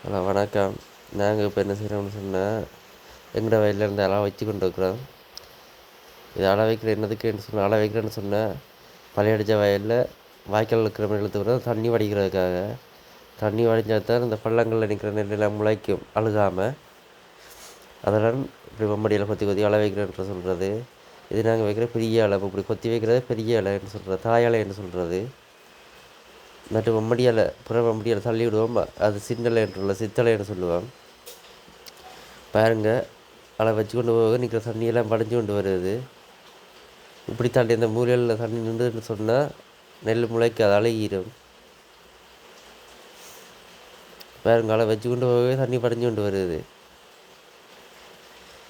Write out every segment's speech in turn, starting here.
Hello வணக்கம். நாங்கள் இப்போ என்ன செய்கிறோம்னு சொன்னால் எங்களோட வயலில் இருந்து அளவு வச்சு கொண்டு இருக்கிறோம். இது அளவு வைக்கிற என்னதுக்குன்னு சொன்னால் அளவு வைக்கிறேன்னு சொன்னால் பழைய அடித்த வயலில் வாய்க்கால் இருக்கிற மாதிரி இழுத்துக்கிறோம் தண்ணி வடிக்கிறதுக்காக. தண்ணி வடிஞ்சால் தான் இந்த பள்ளங்களில் நிற்கிற நெல்லெல்லாம் முளைக்கும் அழுகாமல். அதெல்லாம் இப்படி மம்மடியில் கொத்தி கொத்தி அளவு வைக்கிறேன்ற சொல்கிறது. இது நாங்கள் வைக்கிற பெரிய அளவு, இப்படி கொத்தி வைக்கிறது பெரிய இலைன்னு சொல்கிறது, தாய் இலைன்னு சொல்கிறது. நட்டு மம்மடியால் புற மம்மடியால் தள்ளி விடுவோம், அது சின்னலைன்றுள்ள சித்தலைன்னு சொல்லுவோம். பாருங்கள், அதை வச்சு கொண்டு போக நிற்கிற தண்ணியெல்லாம் படைஞ்சு கொண்டு வருது. இப்படி தாண்டி இந்த மூலையில் தண்ணி நின்றுன்னு சொன்னால் நெல் முளைக்காது, அழுகிடும். பாருங்க, அதை வச்சு கொண்டு போகவே தண்ணி படைஞ்சு கொண்டு வருது.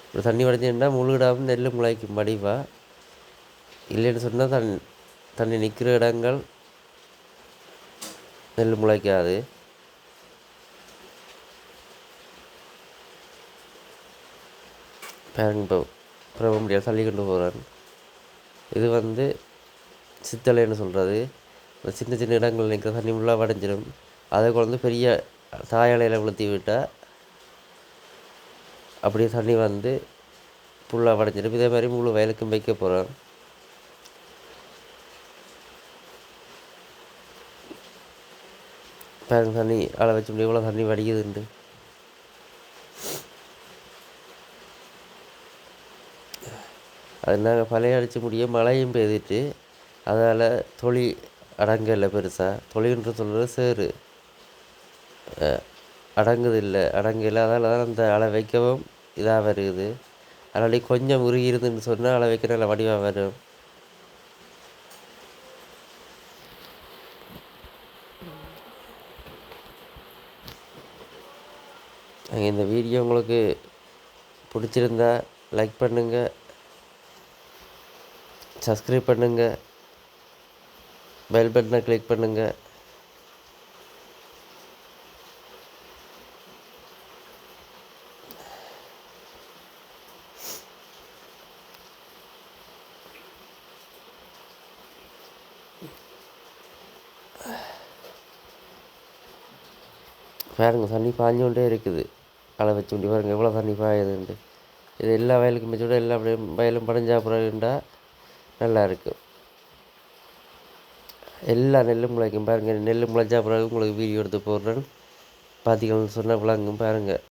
இப்படி தண்ணி படைஞ்சுன்னா முழுகிடாமல் நெல் முளைக்கும் வடிவாக. இல்லைன்னு சொன்னால் தண்ணி நிற்கிற இடங்கள் நெல் முளைக்காது. பாருங்க, இப்போ புற முடியாது தள்ளி கொண்டு போகிறேன். இது சித்தலைன்னு சொல்கிறது. சின்ன சின்ன இடங்கள் நிற்கிற தண்ணி ஃபுல்லாக வடைஞ்சிடும். அதை கொண்டு பெரிய தாயலையில் விழுத்தி விட்டால் அப்படியே தண்ணி ஃபுல்லாக வடைஞ்சிடும். இதே மாதிரி முழு வயலுக்கும் வைக்க போகிறோம். பாருங்க, தண்ணி அளை வச்சு முடியும் இவ்வளோ தண்ணி வடிக்குதுண்டு. அது நாங்கள் பழைய அடித்து முடிய மழையும் பெய்துட்டு அதால் தொழில் அடங்கலை. பெருசாக தொழில்ன்ற சொல்கிறது சேரு அடங்கலை. அதால் தான் அந்த அளை வைக்கவும் இதாக வருது. அதனால கொஞ்சம் உருகிருதுன்னு சொன்னால் அளை வைக்கிற நல்ல வடிவாக வரும். இந்த வீடியோ உங்களுக்கு பிடிச்சிருந்தா லைக் பண்ணுங்கள், சப்ஸ்கிரைப் பண்ணுங்கள், பெல் பட்டனை கிளிக் பண்ணுங்கள். பாருங்கள், தண்ணி பாஞ்சு கொண்டே இருக்குது. அளை வச்சு முடி பாருங்கள் எவ்வளோ தண்ணி பாயுதுண்டு. இது எல்லா வயலுக்கும் வச்சு விட எல்லா வயலும் படைஞ்சா பிறகுண்டா நல்லா இருக்கும். எல்லா நெல்லும் முளைக்கும். பாருங்கள், நெல் முளைச்சா பிறகு உங்களுக்கு வீடியோ எடுத்து போடுறேன், பார்த்தீங்கன்னு சொன்னால் விளங்கும். பாருங்கள்.